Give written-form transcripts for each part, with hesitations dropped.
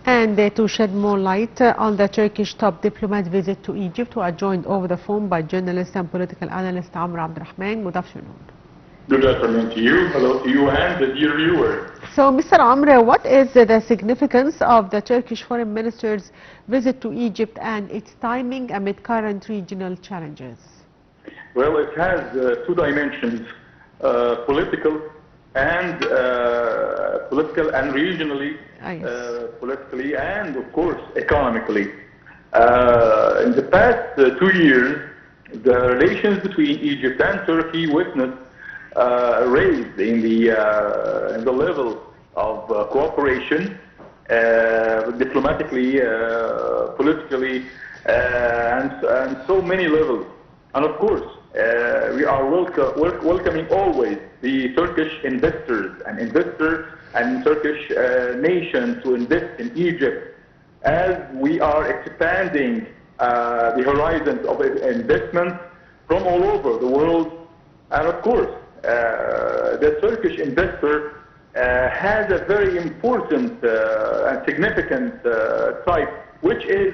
And to shed more light on the Turkish top diplomat visit to Egypt, we are joined over the phone by journalist and political analyst Abdel. Good afternoon. Good afternoon to you. Hello to you and the dear viewers. So, Mr. Amr, what is the significance of the Turkish foreign minister's visit to Egypt and its timing amid current regional challenges? Well, it has two dimensions, political and regionally, politically and of course economically. In the past 2 years, the relations between Egypt and Turkey witnessed raised in the level of cooperation, diplomatically, politically, and so many levels. And of course, we are welcoming always the Turkish investors and Turkish nation to invest in Egypt, as we are expanding the horizons of investment from all over the world. And of course, the Turkish investor has a very important and significant type, which is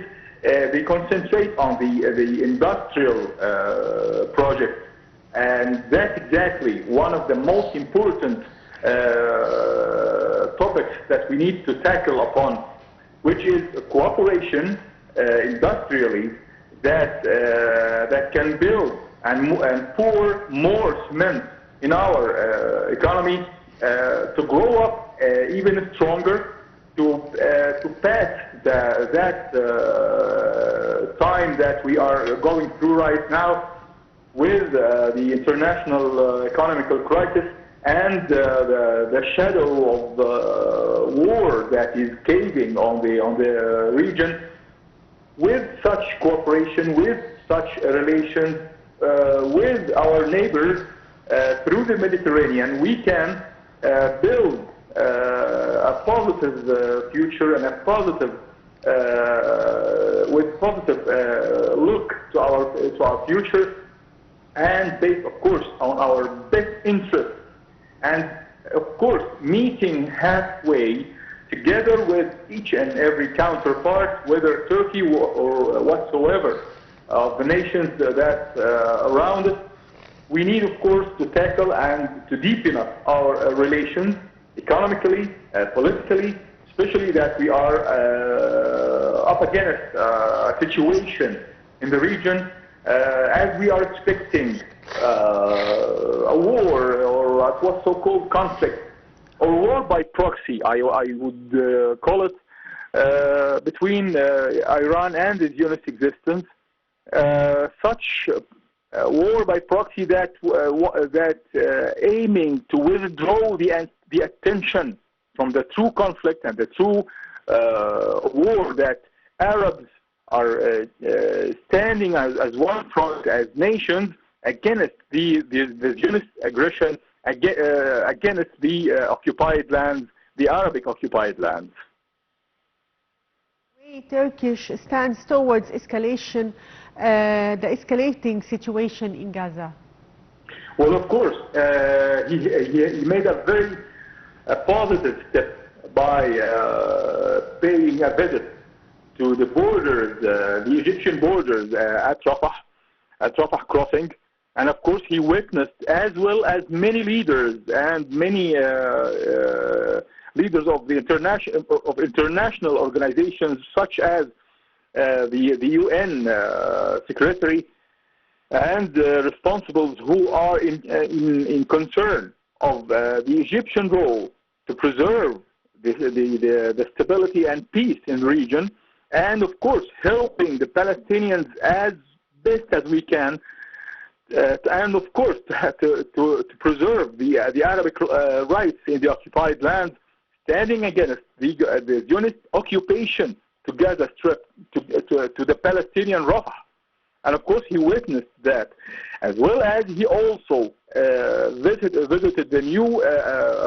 they concentrate on the industrial project, and that's exactly one of the most important topics that we need to tackle upon, which is cooperation industrially that can build and pour more cement in our economy to grow up even stronger, to pass that time that we are going through right now with the international economical crisis and the shadow of the war that is caving on the region. With such cooperation, with such relations with our neighbors through the Mediterranean, we can build a positive future and a positive, with positive look to our future, and based, of course, on our best interest, and of course meeting halfway together with each and every counterpart, whether Turkey or whatsoever of the nations that around us. We need, of course, to tackle and to deepen up our relations economically, politically, especially that we are up against a situation in the region as we are expecting a war, or what's so-called conflict, or war by proxy, I would call it, between Iran and the Zionist existence. Such war by proxy that aiming to withdraw the attention from the true conflict and the true war that Arabs are standing as one front, as nations, against the Zionist aggression, against the occupied lands, the Arabic occupied lands. Turkish stands towards escalation, the escalating situation in Gaza? Well, of course, he made a very positive step by paying a visit to the borders, the Egyptian borders at Rafah crossing, and of course he witnessed, as well as many leaders and many leaders of the international organizations, such as the UN secretary and responsibles who are in concern of the Egyptian role to preserve the stability and peace in the region, and of course helping the Palestinians as best as we can, and of course to preserve the Arabic rights in the occupied lands, standing against the Zionist occupation to Gaza Strip, to the Palestinian Rafah. And of course he witnessed that, as well as he also visited the new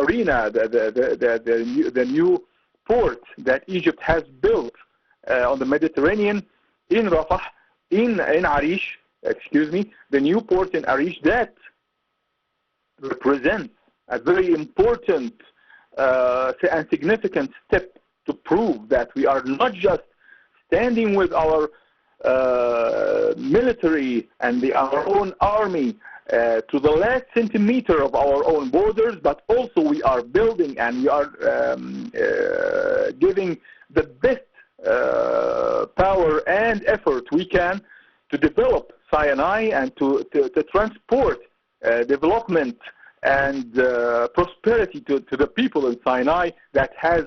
arena, the new port that Egypt has built on the Mediterranean in Rafah, in Arish, the new port in Arish that represents a very important and significant step to prove that we are not just standing with our military and our own army to the last centimeter of our own borders, but also we are building and we are giving the best power and effort we can to develop Sinai and to transport development and prosperity to the people in Sinai that has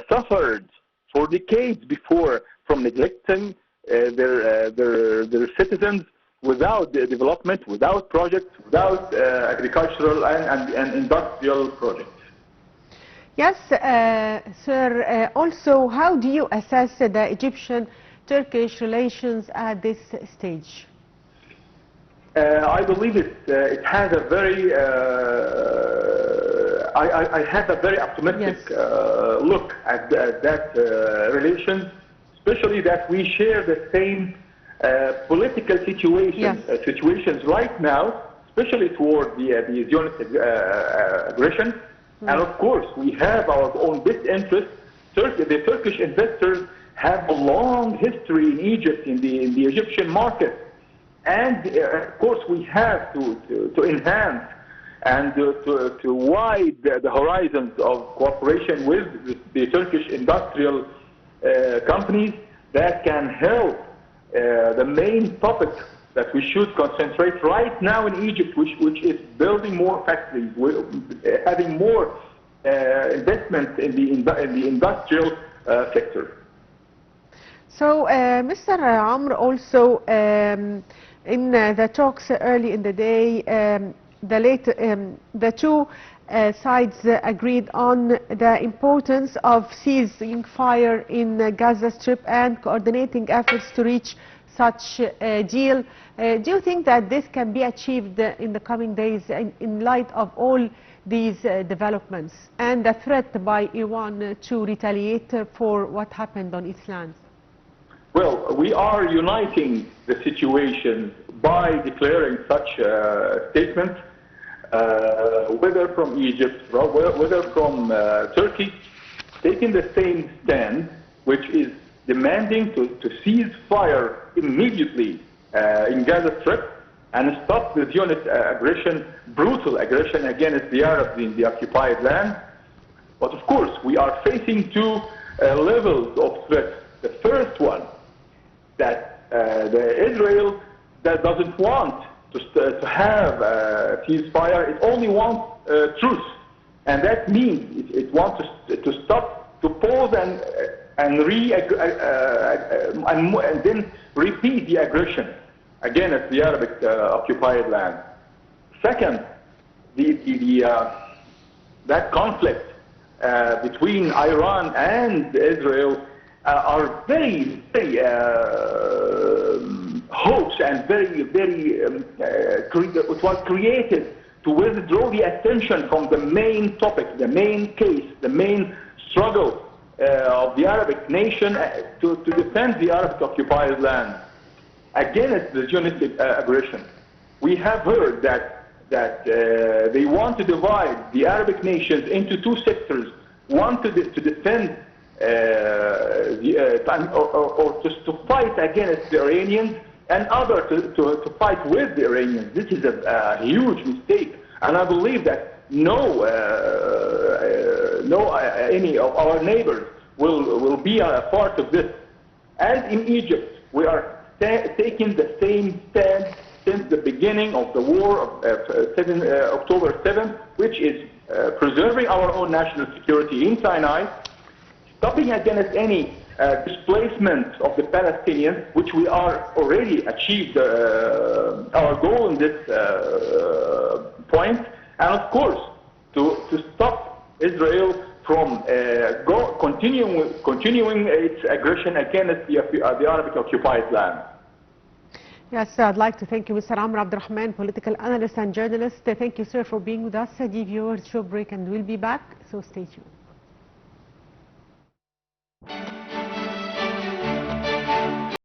suffered for decades before from neglecting their citizens, without development, without projects, without agricultural and industrial projects. Yes, sir. Also, how do you assess the Egyptian-Turkish relations at this stage? I believe it has a very I have a very optimistic look at that relation, especially that we share the same political situations right now, especially toward the Zionist aggression. And of course, we have our own best interests. The Turkish investors have a long history in Egypt, in the Egyptian market. And of course, we have to enhance and to widen the horizons of cooperation with the Turkish industrial companies that can help the main topic that we should concentrate right now in Egypt, which is building more factories, having more investment in the industrial sector. So, Mr. Amr, also in the talks early in the day, the two sides agreed on the importance of ceasing fire in Gaza Strip and coordinating efforts to reach such a deal. Do you think that this can be achieved in the coming days in light of all these developments and the threat by Iran to retaliate for what happened on its land? Well, we are uniting the situation by declaring such a statement, whether from Egypt, whether from Turkey, taking the same stand, which is demanding to cease fire immediately in Gaza Strip and stop the Zionist aggression, brutal aggression against the Arabs in the occupied land. But of course, we are facing two levels of threat. The first one, that Israel that doesn't want to have a ceasefire, it only wants truce, and that means it wants to stop, to pause and then repeat the aggression against the Arabic occupied land. Second, that conflict between Iran and Israel are very, very hopes and it was created to withdraw the attention from the main topic, the main case, the main struggle of the Arabic nation to defend the Arabic occupied land against the Zionist aggression. We have heard that they want to divide the Arabic nations into two sectors, one to defend or to fight against the Iranians, and other to fight with the Iranians. This is a huge mistake, and I believe that any of our neighbors will be a part of this. As in Egypt, we are taking the same stand since the beginning of the war of October 7th, which is preserving our own national security in Sinai, stopping against any displacement of the Palestinians, which we are already achieved our goal in this point, and of course to stop Israel from continuing its aggression against the Arabic occupied land. Yes, I'd like to thank you, Mr. Amr Abdel, political analyst and journalist. Thank you, sir, for being with us. The viewers, short break, and we'll be back, so stay tuned.